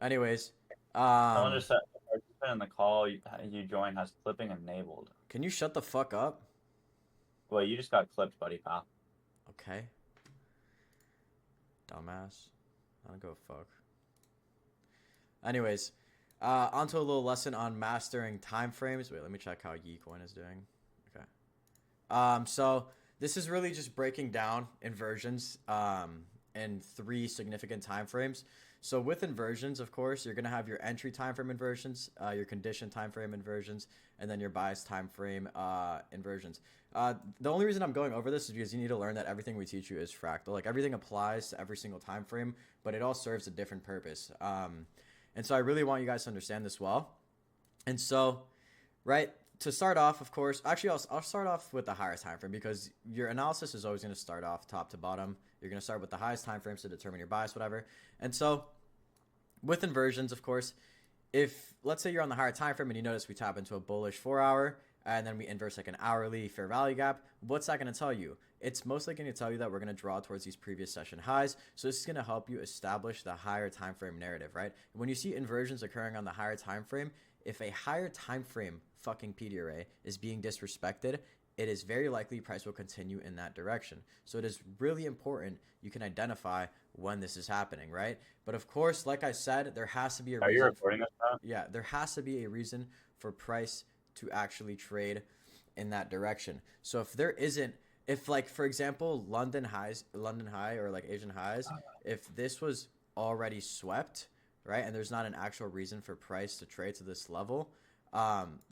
Anyways, Someone just said the participant in the call you joined has clipping enabled. can you shut the fuck up? Well, you just got clipped, buddy, pal. Okay, dumbass. I don't go fuck. Anyways, onto a little lesson on mastering time frames. Wait, let me check how Yecoin is doing. Okay. So this is really just breaking down inversions in three significant time frames. So with inversions, of course, you're gonna have your entry time frame inversions, your condition time frame inversions, and then your bias time frame inversions. The only reason I'm going over this is because you need to learn that everything we teach you is fractal. Like everything applies to every single time frame, but it all serves a different purpose. And so I really want you guys to understand this well. And so, right, to start off, of course, actually, I'll start off with the higher time frame because your analysis is always going to start off top to bottom. You're going to start with the highest time frames to determine your bias, whatever. And so, with inversions, of course, if let's say you're on the higher time frame and you notice we tap into a bullish 4 hour and then we inverse like an hourly fair value gap, what's that going to tell you? It's mostly going to tell you that we're going to draw towards these previous session highs. So this is going to help you establish the higher time frame narrative, right? When you see inversions occurring on the higher time frame, if a higher time frame fucking PD array is being disrespected, it is very likely price will continue in that direction. So it is really important you can identify when this is happening, right? But of course, like I said, there has to be a Are you reason. recording this now? Yeah, there has to be a reason for price to actually trade in that direction. So if there isn't, if like for example, London high or like Asian highs, if this was already swept, right, and there's not an actual reason for price to trade to this level,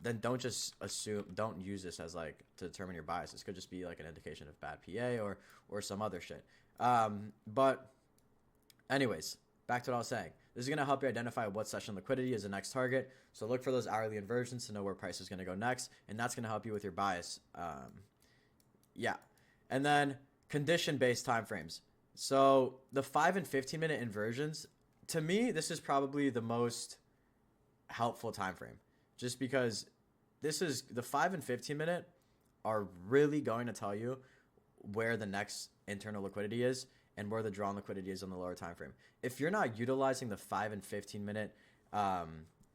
then don't just assume, don't use this as like to determine your bias. This could just be like an indication of bad PA or some other shit. But anyways, back to what I was saying. This is going to help you identify what session liquidity is the next target. So look for those hourly inversions to know where price is going to go next, and that's going to help you with your bias. Yeah, and then condition-based time frames. So the 5 and 15 minute inversions, to me, this is probably the most helpful time frame, just because this is the 5 and 15 minute are really going to tell you where the next internal liquidity is and where the drawn liquidity is on the lower time frame. If you're not utilizing the 5 and 15 minute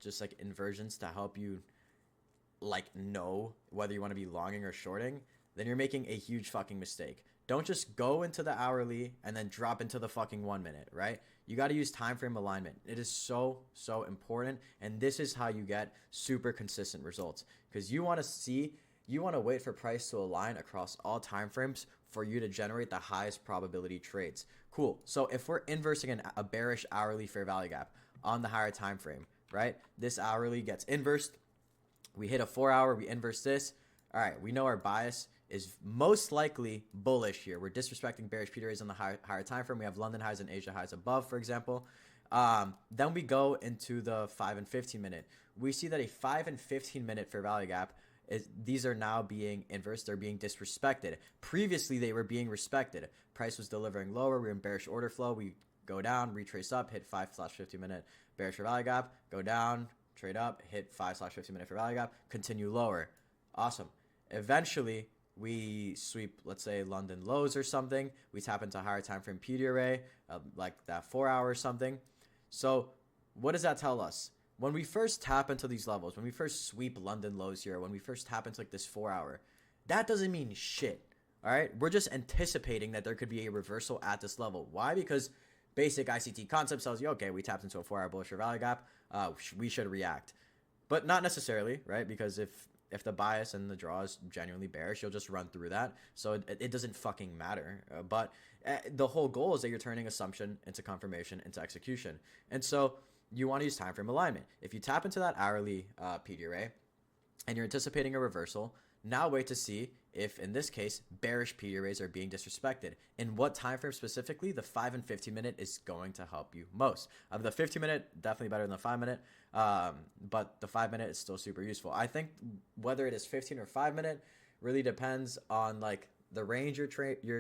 just like inversions to help you like know whether you want to be longing or shorting, then you're making a huge fucking mistake. Don't just go into the hourly and then drop into the fucking 1 minute, right? You got to use time frame alignment. It is so important, and this is how you get super consistent results because you want to wait for price to align across all time frames for you to generate the highest probability trades. Cool. So if we're inversing a bearish hourly fair value gap on the higher time frame, right? This hourly gets inversed. We hit a 4 hour, we inverse this. All right, we know our bias is most likely bullish here. We're disrespecting bearish P rays on the higher time frame. We have London highs and Asia highs above, for example. Then we go into the 5 and 15 minute. We see that a 5 and 15 minute fair value gap these are now being inversed. They're being disrespected. Previously, they were being respected. Price was delivering lower. We're in bearish order flow. We go down, retrace up, hit 5/15 minute bearish fair value gap, go down, trade up, hit 5/15 minute fair value gap, continue lower. Awesome. Eventually, we sweep, let's say, London lows or something. We tap into a higher time frame PD array, like that 4 hour or something. So, what does that tell us? When we first tap into these levels, when we first sweep London lows here, when we first tap into like this 4 hour, that doesn't mean shit. All right, we're just anticipating that there could be a reversal at this level. Why? Because basic ICT concept tells you, okay, we tapped into a 4 hour bullish value gap, we should react, but not necessarily, right? Because if the bias and the draw is genuinely bearish, you'll just run through that. So it doesn't fucking matter. But the whole goal is that you're turning assumption into confirmation into execution, and so you want to use time frame alignment. If you tap into that hourly PD array and you're anticipating a reversal, now wait to see if, in this case, bearish PD arrays are being disrespected. In what time frame specifically, the 5 and 15 minute is going to help you most. The 15 minute, definitely better than the 5 minute, but the 5 minute is still super useful. I think whether it is 15 or 5 minute really depends on like the range you're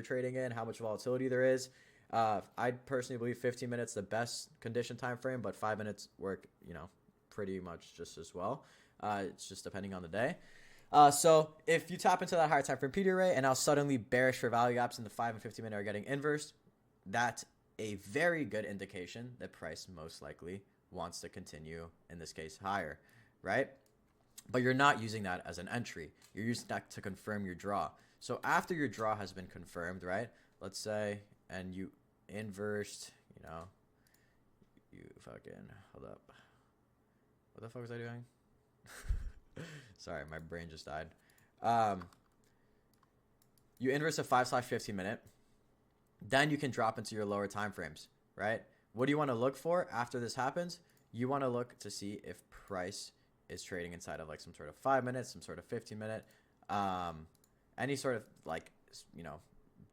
trading in, how much volatility there is. I personally believe 15 minutes the best condition time frame, but 5 minutes work, pretty much just as well. It's just depending on the day. So if you tap into that higher time frame PD array and now suddenly bearish for value gaps in the 5 and 15 minute are getting inversed, that's a very good indication that price most likely wants to continue, in this case, higher, right? But you're not using that as an entry. You're using that to confirm your draw. So after your draw has been confirmed, right? Let's say, and you inversed, you know, you fucking, hold up. What the fuck was I doing? Sorry, my brain just died. You inverse a 5/15 minute. Then you can drop into your lower time frames, right? What do you want to look for after this happens? You want to look to see if price is trading inside of like some sort of 5 minutes, some sort of 15 minute, any sort of like, you know,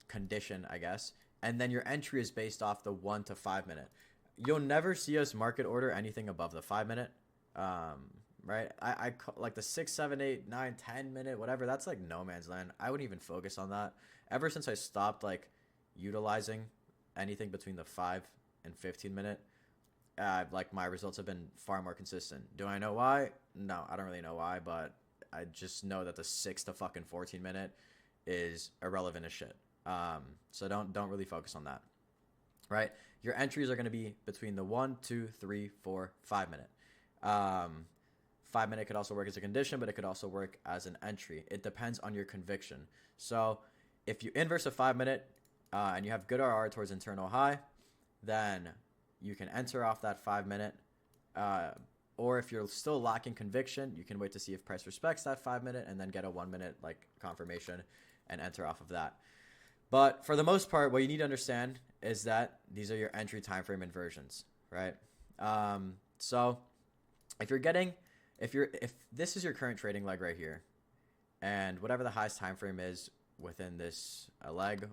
condition, I guess. And then your entry is based off the 1 to 5 minute. You'll never see us market order anything above the 5 minute, right? I like the 6, 7, 8, 9, 10 minute, whatever. That's like no man's land. I wouldn't even focus on that. Ever since I stopped like utilizing anything between the 5 and 15 minute, like my results have been far more consistent. Do I know why? No, I don't really know why, but I just know that the 6 to fucking 14 minute is irrelevant as shit. So don't really focus on that, right? Your entries are going to be between the 1, 2, 3, 4, 5 minute. 5 minute could also work as a condition, but it could also work as an entry. It depends on your conviction. So if you inverse a 5 minute and you have good RR towards internal high, then you can enter off that 5 minute. Or if you're still lacking conviction, you can wait to see if price respects that 5 minute and then get a 1 minute like confirmation and enter off of that. But for the most part, what you need to understand is that these are your entry time frame inversions, right? So if this is your current trading leg right here, and whatever the highest time frame is within this leg,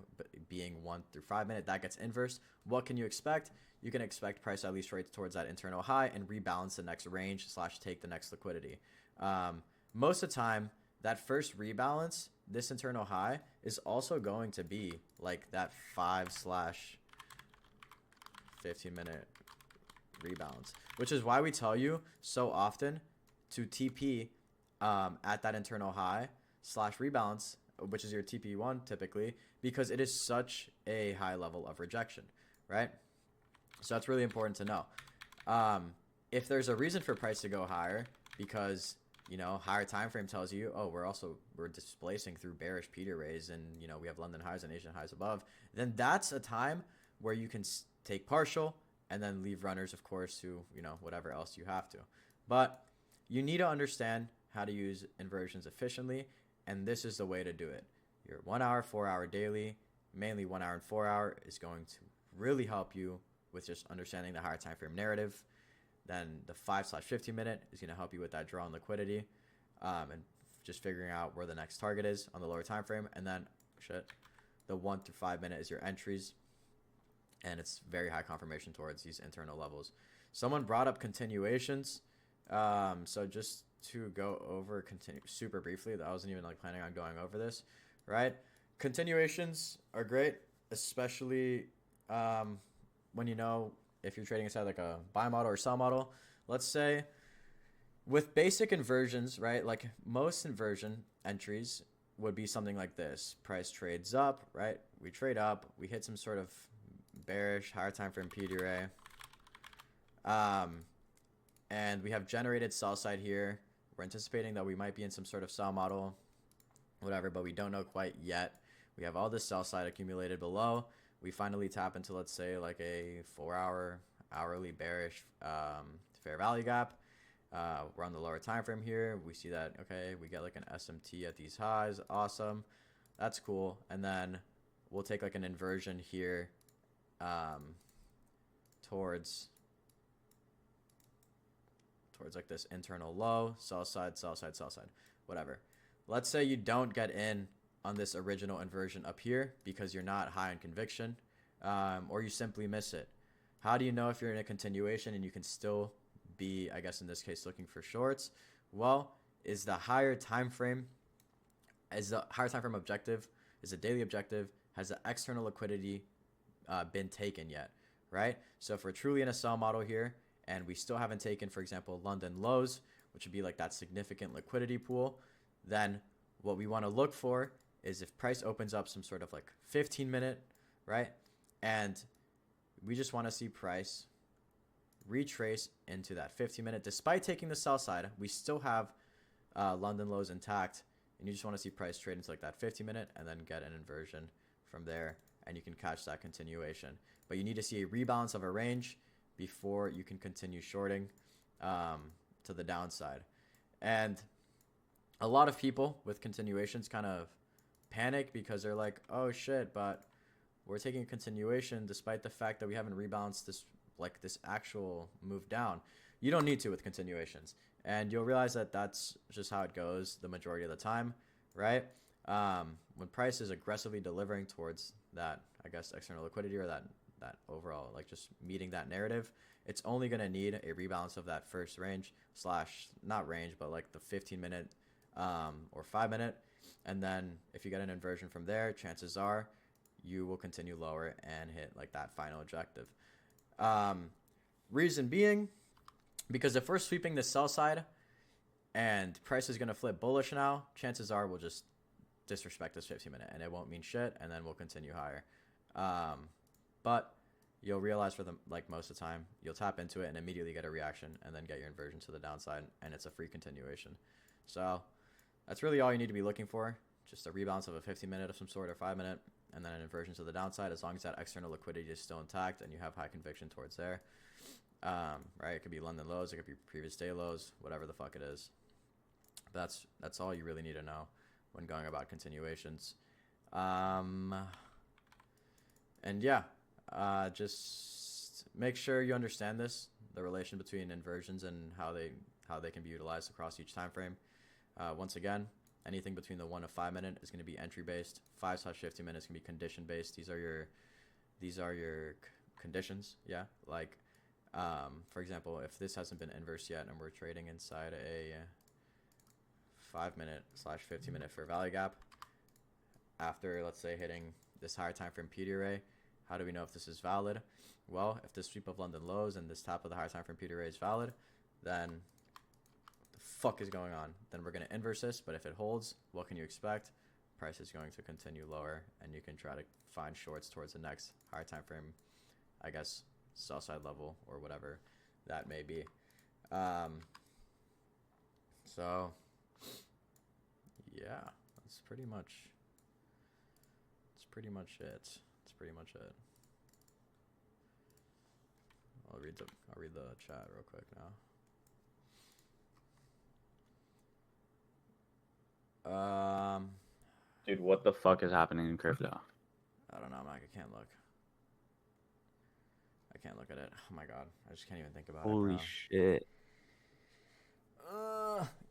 being 1 through 5 minute, that gets inversed. What can you expect? You can expect price at least trades towards that internal high and rebalance the next range / take the next liquidity. Most of the time, that first rebalance, this internal high, is also going to be like that 5/15 minute rebalance, which is why we tell you so often to TP at that internal high / rebalance, which is your TP1 typically, because it is such a high level of rejection, right? So that's really important to know. If there's a reason for price to go higher, because you know higher time frame tells you, oh, we're displacing through bearish P rays, and you know we have London highs and Asian highs above, then that's a time where you can take partial and then leave runners, of course, to you know whatever else you have to. But you need to understand how to use inversions efficiently, and this is the way to do it. Your 1 hour, 4 hour daily, mainly 1 hour and 4 hour, is going to really help you with just understanding the higher time frame narrative. Then the 5/15 minute is going to help you with that draw and liquidity, and just figuring out where the next target is on the lower time frame. And then the 1 through 5 minute is your entries, and it's very high confirmation towards these internal levels. Someone brought up continuations, so just to go over super briefly, I wasn't even like planning on going over this, right? Continuations are great, especially when you know if you're trading inside like a buy model or sell model. Let's say with basic inversions, right? Like most inversion entries would be something like this. Price trades up, right? We trade up, we hit some sort of bearish higher time frame PD array. And we have generated sell side here. We're anticipating that we might be in some sort of sell model, whatever, but we don't know quite yet. We have all this sell side accumulated below. We finally tap into, let's say, like a 4 hour hourly bearish fair value gap. We're on the lower time frame here. We see that, okay, we get like an SMT at these highs. Awesome. That's cool. And then we'll take like an inversion here towards like this internal low, sell side, sell side, sell side, whatever. Let's say you don't get in on this original inversion up here because you're not high on conviction, or you simply miss it. How do you know if you're in a continuation and you can still be, I guess in this case, looking for shorts? Well, is the higher time frame objective, is the daily objective, has the external liquidity been taken yet, right? So if we're truly in a sell model here and we still haven't taken, for example, London lows, which would be like that significant liquidity pool, then what we want to look for is if price opens up some sort of like 15 minute, right? And we just want to see price retrace into that 15-minute. Despite taking the sell side, we still have London lows intact, and you just want to see price trade into like that 15-minute and then get an inversion from there, and you can catch that continuation. But you need to see a rebalance of a range before you can continue shorting to the downside. And a lot of people with continuations kind of panic because they're like, oh shit, but we're taking a continuation despite the fact that we haven't rebalanced this actual move down. You don't need to with continuations, and you'll realize that that's just how it goes the majority of the time, right? When price is aggressively delivering towards that, I guess, external liquidity or that overall, like, just meeting that narrative, it's only going to need a rebalance of that first range / not range, but like the 15-minute or 5-minute. And then if you get an inversion from there, chances are you will continue lower and hit like that final objective. Reason being, because if we're sweeping the sell side and price is going to flip bullish now, chances are we'll just disrespect this 15-minute and it won't mean shit, and then we'll continue higher. But you'll realize for most of the time, you'll tap into it and immediately get a reaction and then get your inversion to the downside, and it's a free continuation. So that's really all you need to be looking for. Just a rebalance of a 15-minute of some sort or 5-minute, and then an inversion to the downside, as long as that external liquidity is still intact and you have high conviction towards there. Right? It could be London lows, it could be previous day lows, whatever the fuck it is. But that's all you really need to know when going about continuations. And yeah, just make sure you understand the relation between inversions and how they can be utilized across each time frame. Once again, anything between the 1 to 5 minute is going to be entry based. 5/15 minutes can be condition based. These are your conditions. Yeah, like for example, if this hasn't been inversed yet and we're trading inside a 5-minute / 15-minute fair value gap after, let's say, hitting this higher time frame PD array, how do we know if this is valid? Well, if this sweep of London lows and this top of the higher time frame PD array is valid, then what the fuck is going on? Then we're going to inverse this, but if it holds, what can you expect? Price is going to continue lower, and you can try to find shorts towards the next higher time frame, I guess, sell side level or whatever that may be. So yeah, that's pretty much it. It's pretty much it. I'll read the chat real quick now. Dude, what the fuck is happening in crypto? I don't know, Mike. I can't look. I can't look at it. Oh my god, I just can't even think about it. Holy shit.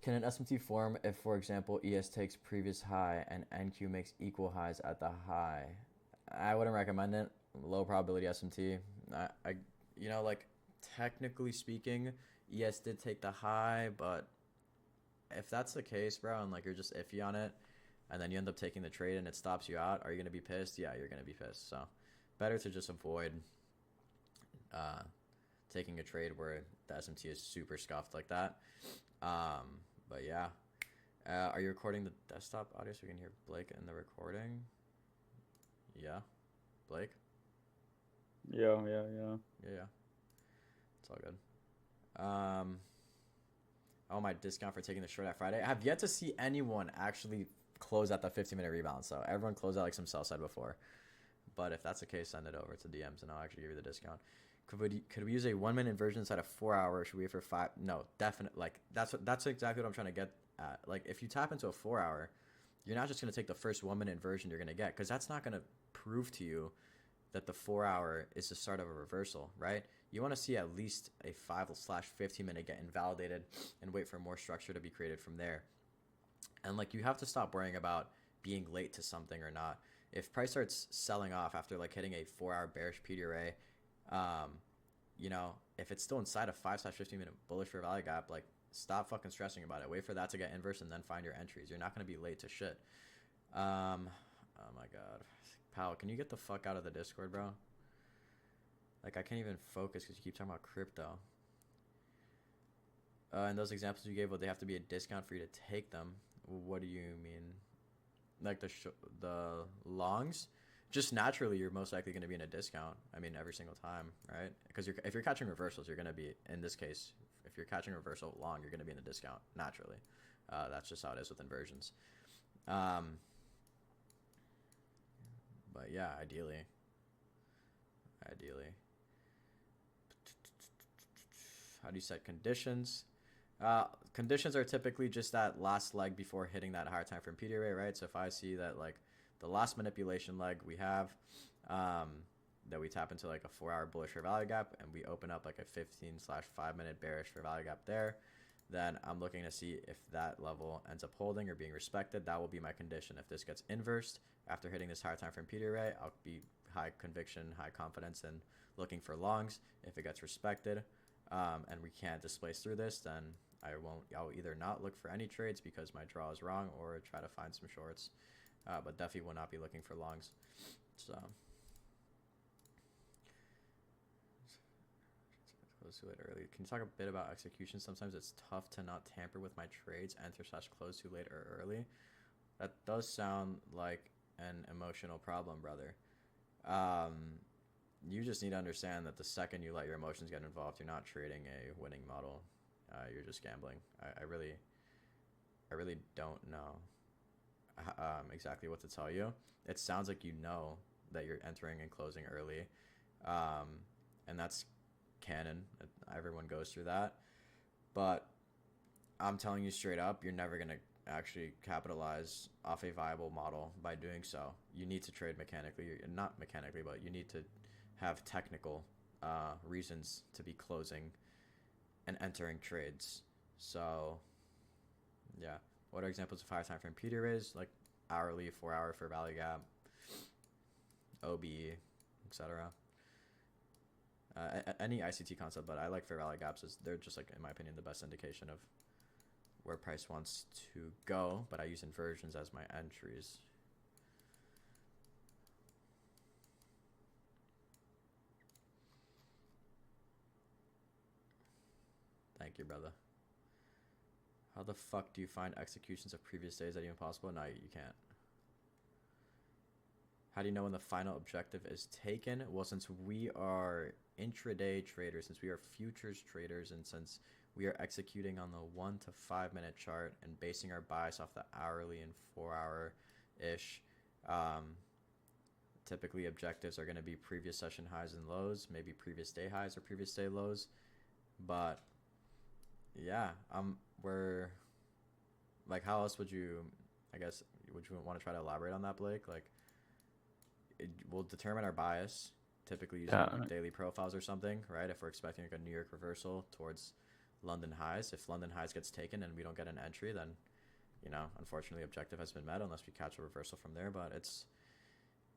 Can an SMT form if, for example, ES takes previous high and NQ makes equal highs at the high? I wouldn't recommend it. Low probability SMT. I like, technically speaking, ES did take the high, but if that's the case, bro, and like you're just iffy on it, and then you end up taking the trade and it stops you out, are you gonna be pissed? Yeah, you're gonna be pissed. So better to just avoid taking a trade where the SMT is super scuffed like that. But yeah, are you recording the desktop audio so we can hear Blake in the recording? Yeah, Blake? Yeah. It's all good. Oh, my discount for taking the short at Friday. I have yet to see anyone actually close at the 15-minute rebalance, so everyone closed out like some sell side before. But if that's the case, send it over to DMs and I'll actually give you the discount. Could we use a 1-minute inversion inside of 4 hours? Should we wait for 5? No, definitely. Like that's exactly what I'm trying to get at. Like, if you tap into a 4 hour, you're not just gonna take the first 1-minute inversion you're gonna get, because that's not gonna prove to you that the 4 hour is the start of a reversal, right? You want to see at least a 5/15 minute get invalidated and wait for more structure to be created from there. And like, you have to stop worrying about being late to something or not. If price starts selling off after like hitting a 4-hour bearish PD array, if it's still inside a 5/15 minute bullish fair value gap, like, stop fucking stressing about it. Wait for that to get inverse and then find your entries. You're not going to be late to shit. Oh my god. Pal, can you get the fuck out of the Discord, bro? Like, I can't even focus because you keep talking about crypto. And those examples you gave, would they have to be a discount for you to take them? What do you mean? Like the longs? just naturally you're most likely going to be in a discount. I mean, every single time, right? Because if you're catching reversals, you're going to be, in this case, if you're catching reversal long, you're going to be in a discount naturally. That's just how it is with inversions. But yeah, ideally. How do you set conditions? Conditions are typically just that last leg before hitting that higher time frame PD array, right? So if I see that like the last manipulation leg we have, that we tap into like a 4-hour bullish fair value gap, and we open up like a 15/5 minute bearish fair value gap there, then I'm looking to see if that level ends up holding or being respected. That will be my condition. If this gets inversed after hitting this higher time frame PD array, I'll be high conviction, high confidence, and looking for longs. If it gets respected, and we can't displace through this, then I'll either not look for any trades because my draw is wrong, or try to find some shorts, but definitely will not be looking for longs. So close too late early. Can you talk a bit about execution? Sometimes it's tough to not tamper with my trades, enter/close too late or early. That does sound like an emotional problem, brother. You just need to understand that the second you let your emotions get involved, you're not trading a winning model. You're just gambling. I really don't know exactly what to tell you. It sounds like you know that you're entering and closing early, and that's canon. Everyone goes through that, but I'm telling you straight up, you're never gonna actually capitalize off a viable model by doing so. You need to trade mechanically, not mechanically, but you need to have technical reasons to be closing and entering trades. So yeah, what are examples of higher time frame PD arrays? Like hourly, 4-hour fair value gap, OBE, etc. Any ICT concept, but I like fair value gaps. They're just, like, in my opinion, the best indication of where price wants to go, but I use inversions as my entries. Thank you, brother. How the fuck do you find executions of previous days that even possible? No, you can't. How do you know when the final objective is taken? Well, since we are intraday traders, since we are futures traders, and since we are executing on the 1 to 5 minute chart and basing our bias off the hourly and 4-hour-ish, typically objectives are going to be previous session highs and lows, maybe previous day highs or previous day lows. But yeah, we're like, how else would you, I guess, would you want to try to elaborate on that, Blake? Like, it will determine our bias, typically using daily profiles or something, right? If we're expecting like a New York reversal towards London highs, if London highs gets taken and we don't get an entry, then, you know, unfortunately objective has been met unless we catch a reversal from there. But it's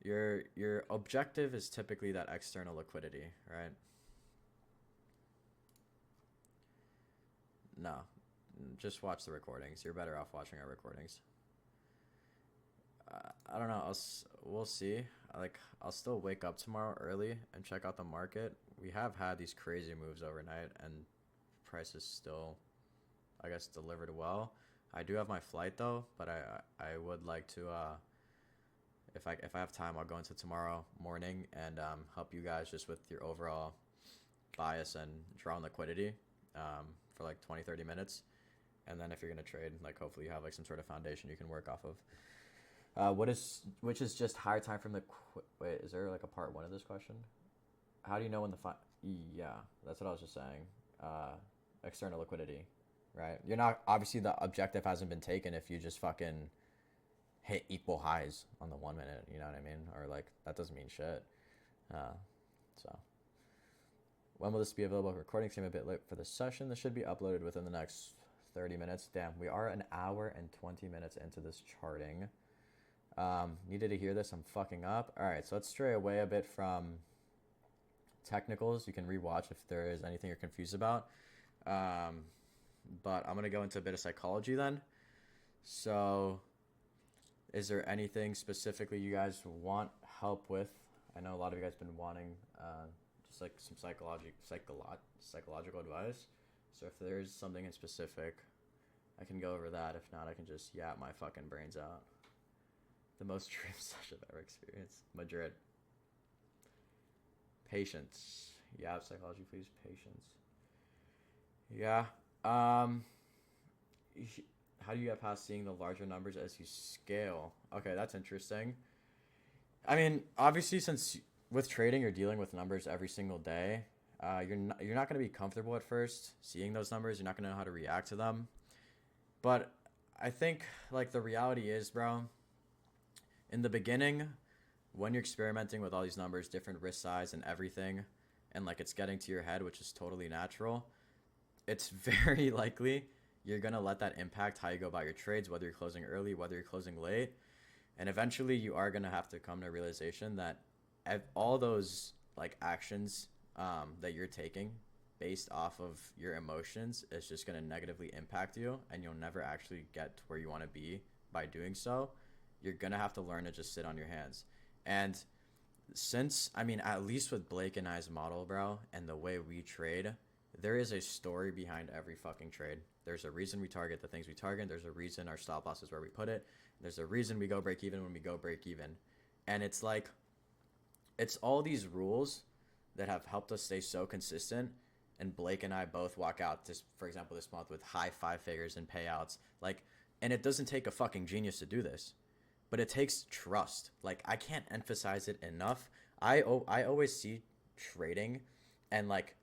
your objective is typically that external liquidity, right? No, just watch the recordings. You're better off watching our recordings. I don't know. We'll see. I'll still wake up tomorrow early and check out the market. We have had these crazy moves overnight, and prices still, I guess, delivered well. I do have my flight though, but I would like to, if I have time, I'll go into tomorrow morning and help you guys just with your overall bias and draw on liquidity for like 20-30 minutes. And then if you're gonna trade, like, hopefully you have like some sort of foundation you can work off of. Which is just higher time from the wait, is there like a part 1 of this question? How do you know when the yeah, that's what I was just saying. External liquidity, right? You're not, obviously the objective hasn't been taken if you just fucking hit equal highs on the 1 minute, you know what I mean? Or like, that doesn't mean shit. So when will this be available? Recording seem a bit late for the session. This should be uploaded within the next 30 minutes. Damn, we are an hour and 20 minutes into this charting. Needed to hear this. I'm fucking up. All right, so let's stray away a bit from technicals. You can rewatch if there is anything you're confused about. But I'm going to go into a bit of psychology then. So is there anything specifically you guys want help with? I know a lot of you guys been wanting just like some psychological advice. So if there's something in specific, I can go over that. If not, I can just yap my fucking brains out. The most dream session I've ever experienced. Madrid. Patience. Yeah, psychology, please. Patience. Yeah. How do you get past seeing the larger numbers as you scale? Okay, that's interesting. I mean, obviously, since with trading you're dealing with numbers every single day, you're not going to be comfortable at first seeing those numbers. You're not going to know how to react to them. But I think like the reality is, bro, in the beginning, when you're experimenting with all these numbers, different risk size and everything, and like it's getting to your head, which is totally natural, it's very likely you're gonna let that impact how you go about your trades, whether you're closing early, whether you're closing late, and eventually you are gonna have to come to a realization that all those like actions that you're taking based off of your emotions is just gonna negatively impact you, and you'll never actually get to where you want to be by doing so. You're gonna have to learn to just sit on your hands, and since I mean, at least with Blake and I's model, bro, and the way we trade, there is a story behind every fucking trade. There's a reason we target the things we target. There's a reason our stop loss is where we put it. There's a reason we go break even when we go break even. And it's like, it's all these rules that have helped us stay so consistent. And Blake and I both walk out this, for example, this month with high five figures in payouts. Like, and it doesn't take a fucking genius to do this, but it takes trust. Like, I can't emphasize it enough. I always see trading and like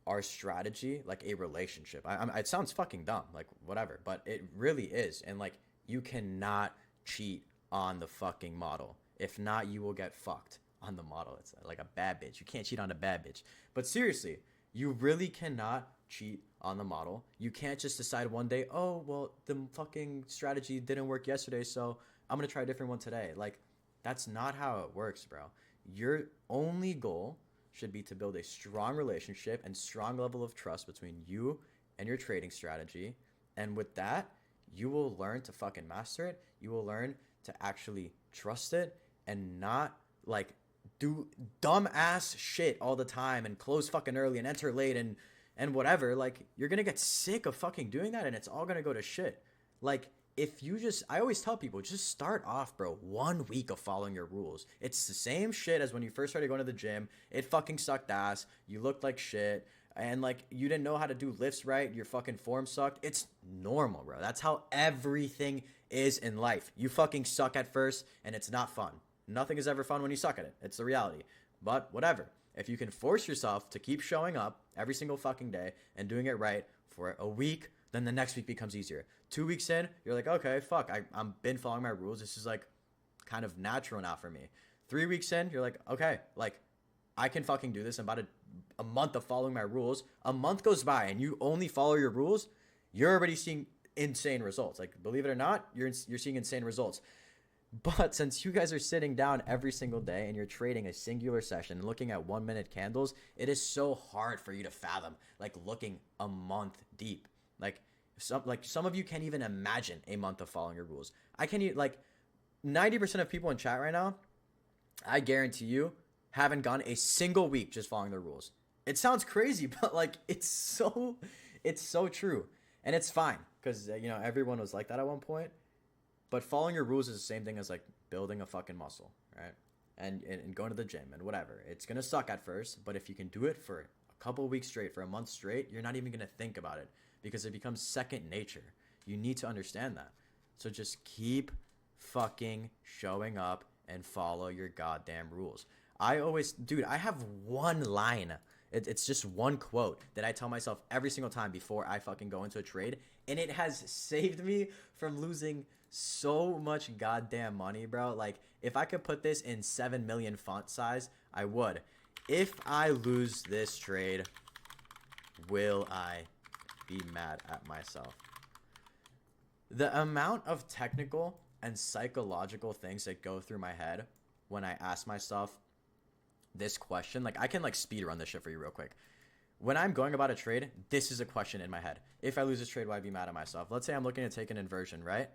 our strategy like a relationship. It sounds fucking dumb, like whatever, but it really is. And like, you cannot cheat on the fucking model. If not, you will get fucked on the model. It's like a bad bitch. You can't cheat on a bad bitch. But seriously, you really cannot cheat on the model. You can't just decide one day, oh, well, the fucking strategy didn't work yesterday, so I'm going to try a different one today. Like, that's not how it works, bro. Your only goal should be to build a strong relationship and strong level of trust between you and your trading strategy. And with that, you will learn to fucking master it. You will learn to actually trust it and not like do dumb ass shit all the time and close fucking early and enter late and whatever. Like, you're gonna get sick of fucking doing that, and it's all gonna go to shit. Like, if you just, I always tell people, just start off, bro, 1 week of following your rules. It's the same shit as when you first started going to the gym. It fucking sucked ass. You looked like shit. And like, you didn't know how to do lifts right. Your fucking form sucked. It's normal, bro. That's how everything is in life. You fucking suck at first, and it's not fun. Nothing is ever fun when you suck at it. It's the reality. But whatever. If you can force yourself to keep showing up every single fucking day and doing it right for a week, then the next week becomes easier. 2 weeks in, you're like, okay, fuck, I'm been following my rules. This is like kind of natural now for me. 3 weeks in, you're like, okay, like I can fucking do this. About a month of following my rules. A month goes by and you only follow your rules. You're already seeing insane results. Like, believe it or not, you're seeing insane results. But since you guys are sitting down every single day and you're trading a singular session and looking at 1 minute candles, it is so hard for you to fathom, like looking a month deep. Like some of you can't even imagine a month of following your rules. I can't even, like 90% of people in chat right now, I guarantee you, haven't gone a single week just following the rules. It sounds crazy, but like it's so true. And it's fine because everyone was like that at one point. But following your rules is the same thing as like building a fucking muscle, right? And going to the gym and whatever. It's gonna suck at first, but if you can do it for a couple of weeks straight, for a month straight, you're not even gonna think about it because it becomes second nature. You need to understand that. So just keep fucking showing up and follow your goddamn rules. I have one line. It's just one quote that I tell myself every single time before I fucking go into a trade, and it has saved me from losing so much goddamn money, bro. Like, if I could put this in 7 million font size, I would. If I lose this trade, will I be mad at myself? The amount of technical and psychological things that go through my head when I ask myself this question, like I can like speed run this shit for you real quick. When I'm going about a trade, this is a question in my head. If I lose this trade, will I be mad at myself? Let's say I'm looking to take an inversion, right?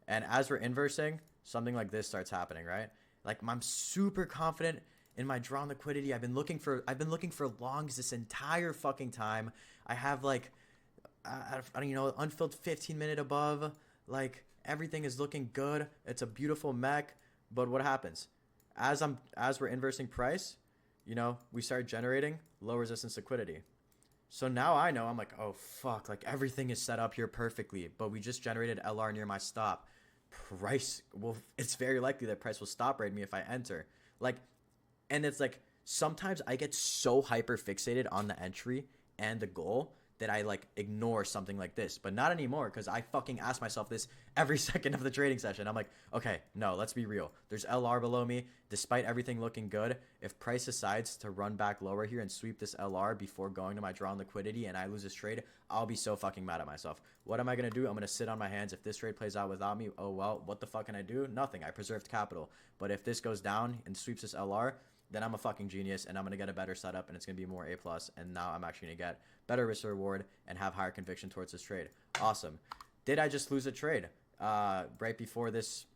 And as we're inversing, something like this starts happening, right? Like, I'm super confident in my drawn liquidity. I've been looking for longs this entire fucking time. I have like, I don't unfilled 15 minute above, like, everything is looking good. It's a beautiful mech. But what happens? As we're inversing price, you know, we start generating low resistance liquidity. So now I know, I'm like, oh fuck, like everything is set up here perfectly, but we just generated LR near my stop. Price will, it's very likely that price will stop rate me if I enter. Like, and it's like sometimes I get so hyper fixated on the entry and the goal that I like ignore something like this, but not anymore because I fucking ask myself this every second of the trading session. I'm like, okay, no, let's be real. There's LR below me. Despite everything looking good, if price decides to run back lower here and sweep this LR before going to my draw on liquidity and I lose this trade, I'll be so fucking mad at myself. What am I going to do? I'm going to sit on my hands. If this trade plays out without me, oh well, what the fuck can I do? Nothing. I preserved capital. But if this goes down and sweeps this LR, then I'm a fucking genius and I'm going to get a better setup and it's going to be more A plus. And now I'm actually going to get better risk reward and have higher conviction towards this trade. Awesome. Did I just lose a trade right before this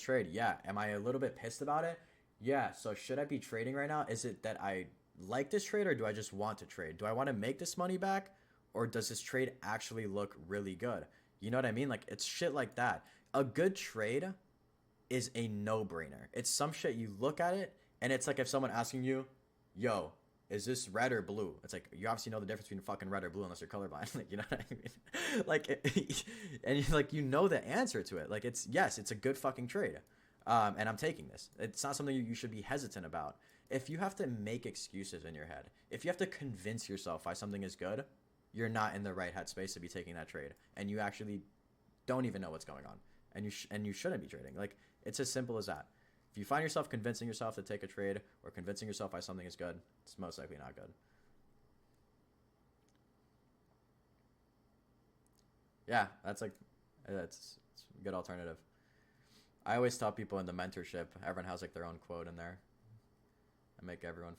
trade? Yeah. Am I a little bit pissed about it? Yeah. So should I be trading right now? Is it that I like this trade or do I just want to trade? Do I want to make this money back or does this trade actually look really good? You know what I mean? Like it's shit like that. A good trade is a no-brainer. It's some shit you look at it and it's like if someone asking you, yo, is this red or blue? It's like, you obviously know the difference between fucking red or blue unless you're colorblind. Like, you know what I mean? Like, and you like, you know the answer to it. Like, it's, yes, it's a good fucking trade. And I'm taking this. It's not something you should be hesitant about. If you have to make excuses in your head, if you have to convince yourself why something is good, you're not in the right headspace to be taking that trade. And you actually don't even know what's going on. And you shouldn't be trading. Like, it's as simple as that. If you find yourself convincing yourself to take a trade or convincing yourself why something is good, it's most likely not good. Yeah, that's like, it's a good alternative. I always tell people in the mentorship, everyone has like their own quote in there. I make everyone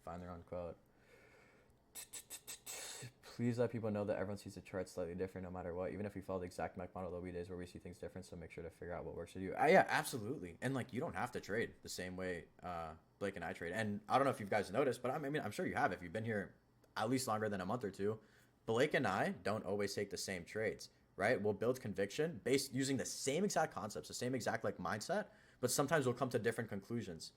find their own quote. Please let people know that everyone sees the chart slightly different no matter what. Even if we follow the exact mech model, there'll be days where we see things different, so make sure to figure out what works for you. Yeah, absolutely. And like, you don't have to trade the same way Blake and I trade. And I don't know if you guys noticed, but I mean, I'm sure you have if you've been here at least longer than a month or two. Blake and I don't always take the same trades, right? We'll build conviction based using the same exact concepts, the same exact like mindset, but sometimes we'll come to different conclusions.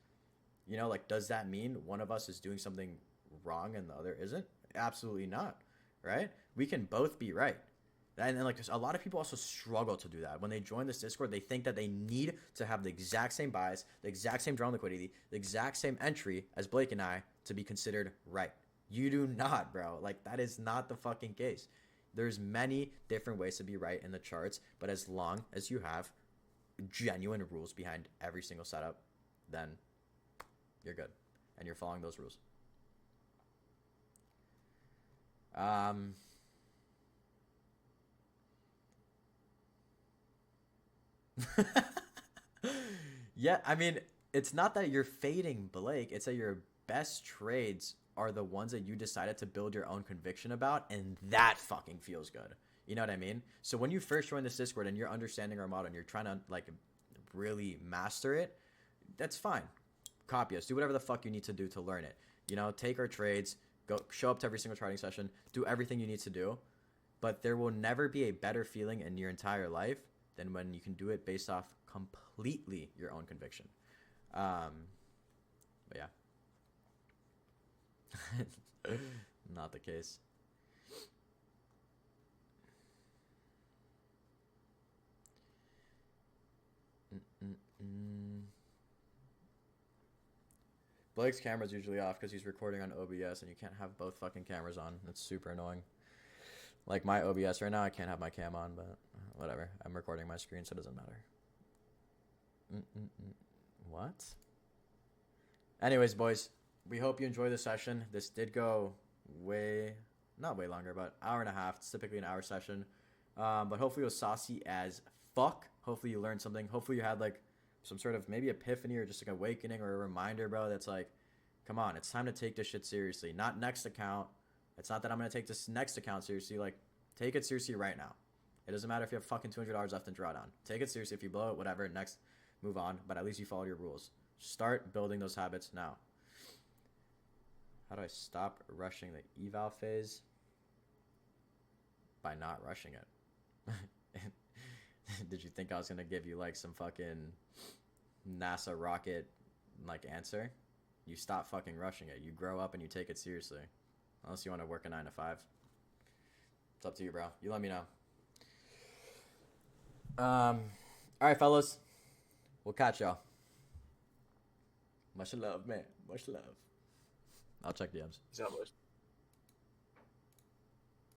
You know, like, does that mean one of us is doing something wrong and the other isn't? Absolutely not. Right? We can both be right. And then, like, a lot of people also struggle to do that. When they join this Discord, they think that they need to have the exact same bias, the exact same draw liquidity, the exact same entry as Blake and I to be considered right. You do not, bro. Like, that is not the fucking case. There's many different ways to be right in the charts, but as long as you have genuine rules behind every single setup, then you're good. And you're following those rules. Yeah, I mean, it's not that you're fading Blake, it's that your best trades are the ones that you decided to build your own conviction about, and that fucking feels good. You know what I mean? So when you first join this Discord and you're understanding our model and you're trying to like really master it, that's fine. Copy us, do whatever the fuck you need to do to learn it. You know, take our trades, go show up to every single trading session, do everything you need to do. But there will never be a better feeling in your entire life than when you can do it based off completely your own conviction. But yeah. Not the case. Blake's camera's usually off because he's recording on OBS and you can't have both fucking cameras on. That's super annoying. Like my OBS right now, I can't have my cam on, but whatever. I'm recording my screen, so it doesn't matter. What? Anyways, boys, we hope you enjoy the session. This did go not way longer, but hour and a half. It's typically an hour session. But hopefully it was saucy as fuck. Hopefully you learned something. Hopefully you had like some sort of maybe epiphany or just like awakening or a reminder, bro, that's like, come on, it's time to take this shit seriously. Not next account. It's not that I'm going to take this next account seriously. Like, take it seriously right now. It doesn't matter if you have fucking $200 left in drawdown. Take it seriously. If you blow it, whatever, next, move on. But at least you followed your rules. Start building those habits now. How do I stop rushing the eval phase? By not rushing it. Did you think I was gonna give you like some fucking NASA rocket like answer? You stop fucking rushing it. You grow up and you take it seriously. Unless you want to work a 9 to 5. It's up to you, bro. You let me know. All right, fellas. We'll catch y'all. Much love, man. Much love. I'll check DMs. Peace out, boys.